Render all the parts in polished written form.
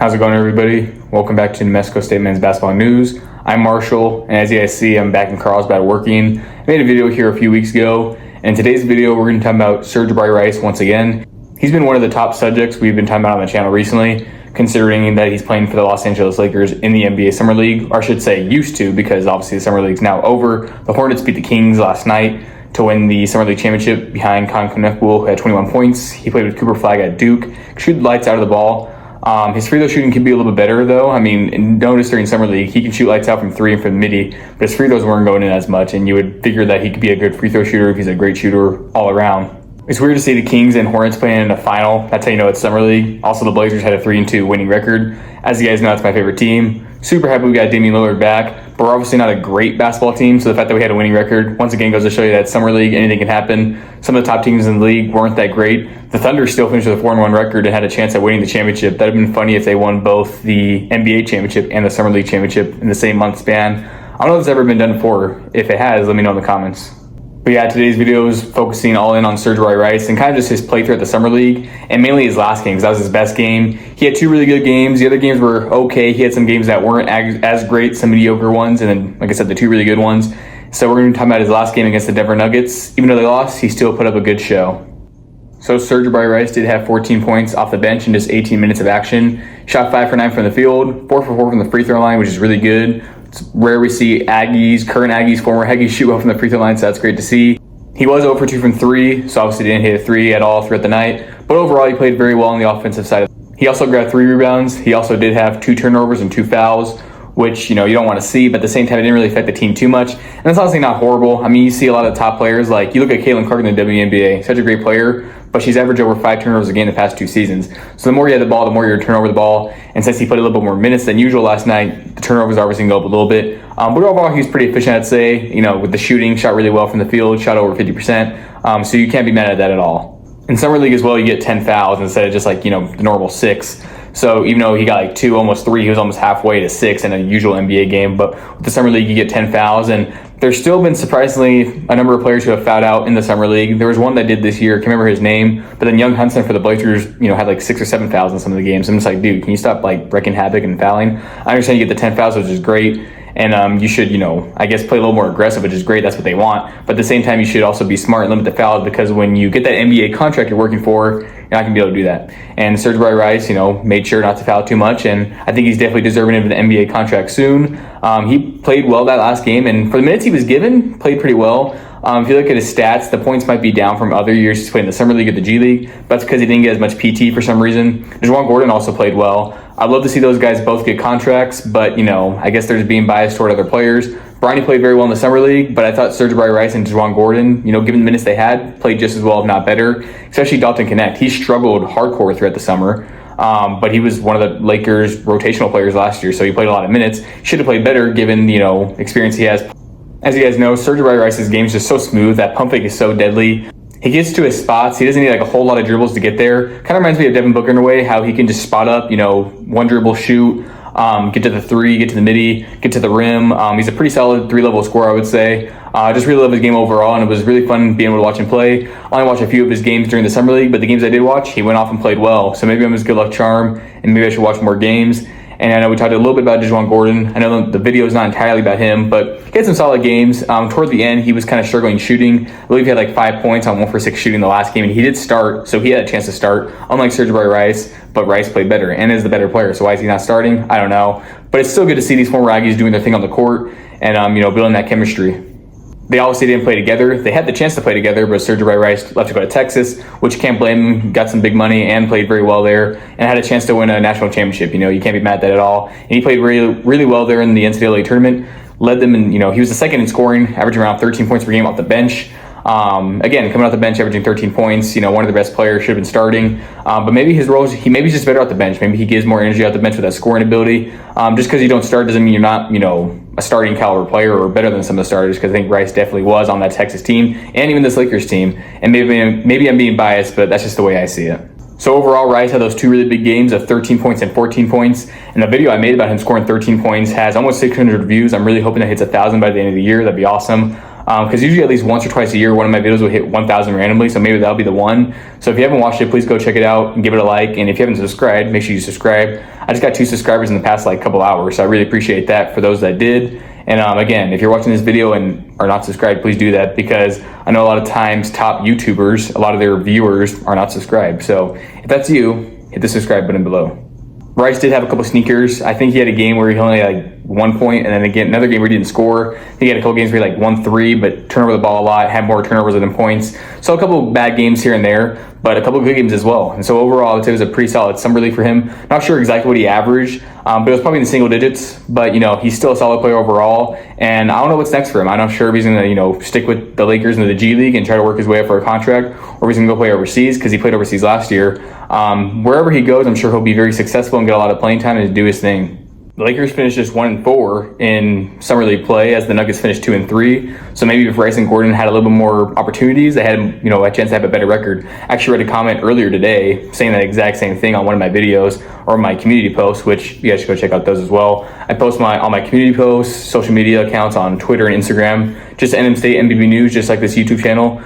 How's it going, everybody? Welcome back to New Mexico State Men's Basketball News. I'm Marshall, and as you guys see, I'm back in Carlsbad working. I made a video here a few weeks ago, and in today's video, we're going to talk about Sir'Jabari Rice once again. He's been one of the top subjects we've been talking about on the channel recently, considering that he's playing for the Los Angeles Lakers in the NBA Summer League, or I should say used to, because obviously the Summer League's now over. The Hornets beat the Kings last night to win the Summer League championship behind Con Knuckles, who had 21 points. He played with Cooper Flagg at Duke, shoot lights out of the ball. His free throw shooting can be a little bit better, though. I mean, notice during Summer League, he can shoot lights out from three and from midi, but his free throws weren't going in as much, and you would figure that he could be a good free throw shooter if he's a great shooter all around. It's weird to see the Kings and Hornets playing in a final. That's how you know it's Summer League. Also, the Blazers had a 3-2 winning record. As you guys know, that's my favorite team. Super happy we got Damian Lillard back, but we're obviously not a great basketball team, so the fact that we had a winning record, once again, goes to show you that Summer League, anything can happen. Some of the top teams in the league weren't that great. The Thunder still finished with a 4-1 record and had a chance at winning the championship. That would have been funny if they won both the NBA championship and the Summer League championship in the same month span. I don't know if it's ever been done before. If it has, let me know in the comments. But yeah, today's video is focusing all in on Sir'Jabari Rice and kind of just his play through at the Summer League, and mainly his last game, because that was his best game. He had two really good games. The other games were okay. He had some games that weren't as great, some mediocre ones, and then, like I said, the two really good ones. So we're going to talk about his last game against the Denver Nuggets. Even though they lost, he still put up a good show. So Sir'Jabari Rice did have 14 points off the bench in just 18 minutes of action. Shot 5 for 9 from the field, 4 for 4 from the free throw line, which is really good. It's rare we see Aggies, current Aggies, former Aggies shoot well from the free throw line, so that's great to see. He was 0 for 2 from 3, so obviously didn't hit a 3 at all throughout the night. But overall, he played very well on the offensive side. He also grabbed 3 rebounds. He also did have 2 turnovers and 2 fouls, which, you don't want to see, but at the same time, it didn't really affect the team too much. And it's honestly not horrible. I mean, you see a lot of the top players, like you look at Caitlin Clark in the WNBA, such a great player, but she's averaged over 5 turnovers a game the past 2 seasons. So the more you have the ball, the more you're turn over the ball. And since he played a little bit more minutes than usual last night, the turnovers are obviously going to go up a little bit. But overall, he was pretty efficient, I'd say. With the shooting, shot really well from the field, shot over 50%. So you can't be mad at that at all. In Summer League as well, you get 10 fouls instead of just the normal 6. So even though he got 2, almost 3, he was almost halfway to 6 in a usual NBA game. But with the Summer League, you get 10 fouls. And there's still been surprisingly a number of players who have fouled out in the Summer League. There was one that did this year, can't remember his name, but then Young Hunson for the Blazers, had 6 or 7 fouls in some of the games. I'm just like, dude, can you stop wreaking havoc and fouling? I understand you get the 10 fouls, which is great. And you should, I guess play a little more aggressive, which is great. That's what they want. But at the same time, you should also be smart and limit the fouls, because when you get that NBA contract you're working for, you're not going to be able to do that. And Sir'Jabari Rice, made sure not to foul too much. And I think he's definitely deserving of an NBA contract soon. He played well that last game. And for the minutes he was given, played pretty well. If you look at his stats, the points might be down from other years. He's played in the Summer League or the G League. But that's because he didn't get as much PT for some reason. DeJuan Gordon also played well. I'd love to see those guys both get contracts, but, I guess there's being biased toward other players. Bronny played very well in the Summer League, but I thought Sir'Jabari Rice and DeJuan Gordon, given the minutes they had, played just as well, if not better, especially Dalton Knecht. He struggled hardcore throughout the summer, but he was one of the Lakers' rotational players last year, so he played a lot of minutes. Should have played better given, experience he has. As you guys know, Sir'Jabari Rice's game is just so smooth. That pump fake is so deadly. He gets to his spots. He doesn't need a whole lot of dribbles to get there. Kind of reminds me of Devin Booker in a way, how he can just spot up, one dribble shoot, get to the 3, get to the midi, get to the rim. He's a pretty solid 3-level scorer, I would say. Just really love his game overall, and it was really fun being able to watch him play. I only watched a few of his games during the Summer League, but the games I did watch, he went off and played well. So maybe I'm his good luck charm, and maybe I should watch more games. And I know we talked a little bit about DeJuan Gordon. I know the video is not entirely about him, but he had some solid games. Toward the end, he was kind of struggling shooting. I believe he had 5 points on 1 for 6 shooting the last game, and he did start, so he had a chance to start, unlike Sir'Jabari Rice, but Rice played better and is the better player, so why is he not starting? I don't know. But it's still good to see these former Aggies doing their thing on the court and, building that chemistry. They obviously didn't play together. They had the chance to play together, but Sir'Jabari Rice left to go to Texas, which you can't blame him. Got some big money and played very well there, and had a chance to win a national championship. You can't be mad at that at all. And he played really, really well there in the NCAA tournament. Led them in, he was the second in scoring, averaging around 13 points per game off the bench. Again, coming off the bench, averaging 13 points, one of the best players, should have been starting. But maybe his role, he's just better off the bench. Maybe he gives more energy out the bench with that scoring ability. Just because you don't start doesn't mean you're not, a starting caliber player or better than some of the starters, because I think Rice definitely was on that Texas team and even this Lakers team. And maybe I'm being biased, but that's just the way I see it. So overall, Rice had those 2 really big games of 13 points and 14 points. And the video I made about him scoring 13 points has almost 600 views. I'm really hoping that hits 1,000 by the end of the year. That'd be awesome. because usually at least once or twice a year, one of my videos will hit 1,000 randomly. So maybe that'll be the one. So if you haven't watched it, please go check it out and give it a like. And if you haven't subscribed, make sure you subscribe. I just got 2 subscribers in the past like couple hours, so I really appreciate that for those that did. And again, if you're watching this video and are not subscribed, please do that, because I know a lot of times top YouTubers, a lot of their viewers are not subscribed. So if that's you, hit the subscribe button below. Rice did have a couple sneakers. I think he had a game where he only had like 1 point, and then again another game where he didn't score. He had a couple games where he like won 3, but turned over the ball a lot, had more turnovers than points. So a couple bad games here and there, but a couple of good games as well. And so overall, I would say it was a pretty solid summer league for him. Not sure exactly what he averaged, but it was probably in the single digits. But he's still a solid player overall. And I don't know what's next for him. I'm not sure if he's gonna stick with the Lakers in the G League and try to work his way up for a contract, or if he's gonna go play overseas, because he played overseas last year. Wherever he goes, I'm sure he'll be very successful and get a lot of playing time and do his thing. The Lakers finished just 1-4 in summer league play, as the Nuggets finished 2-3. So maybe if Rice and Gordon had a little bit more opportunities, they had a chance to have a better record. I actually read a comment earlier today saying that exact same thing on one of my videos or my community posts, which you guys should go check out those as well. I post all my community posts, social media accounts on Twitter and Instagram, just NM State MBB News, just like this YouTube channel.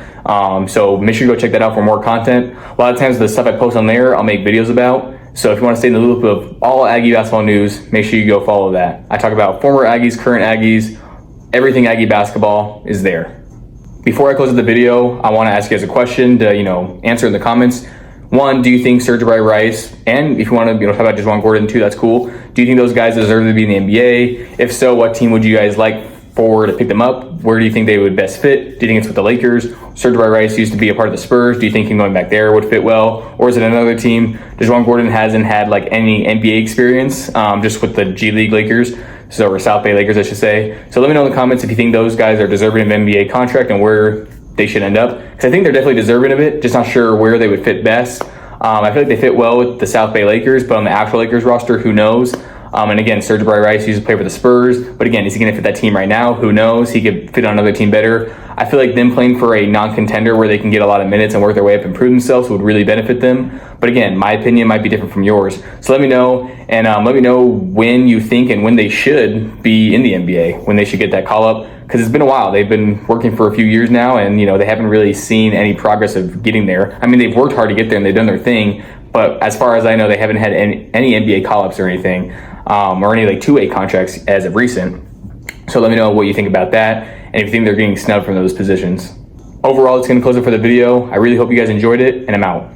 So make sure you go check that out for more content. A lot of times the stuff I post on there, I'll make videos about. So if you want to stay in the loop of all Aggie basketball news, make sure you go follow that. I talk about former Aggies, current Aggies, everything Aggie basketball is there. Before I close the video, I want to ask you guys a question to, answer in the comments. 1, do you think Sir Jabari Rice, and if you want to, talk about Juwan Gordon too, that's cool. Do you think those guys deserve to be in the NBA? If so, what team would you guys like to pick them up? Where do you think they would best fit? Do you think it's with the Lakers? Sir Jabari Rice used to be a part of the Spurs. Do you think him going back there would fit well? Or is it another team? Juwan Gordon hasn't had like any NBA experience, just with the G League Lakers, or South Bay Lakers, I should say. So let me know in the comments if you think those guys are deserving of an NBA contract and where they should end up. Because I think they're definitely deserving of it, just not sure where they would fit best. I feel like they fit well with the South Bay Lakers, but on the actual Lakers roster, who knows? And again, Sir Jabari Rice used to play for the Spurs, but again, is he going to fit that team right now? Who knows? He could fit on another team better. I feel like them playing for a non-contender where they can get a lot of minutes and work their way up and prove themselves would really benefit them. But again, my opinion might be different from yours. So let me know, and let me know when you think and when they should be in the NBA, when they should get that call up, because it's been a while. They've been working for a few years now, and they haven't really seen any progress of getting there. I mean, they've worked hard to get there and they've done their thing, but as far as I know, they haven't had any NBA call-ups or anything. Or any like 2-way contracts as of recent. So let me know what you think about that, and if you think they're getting snubbed from those positions. Overall, it's going to close it for the video. I really hope you guys enjoyed it, and I'm out.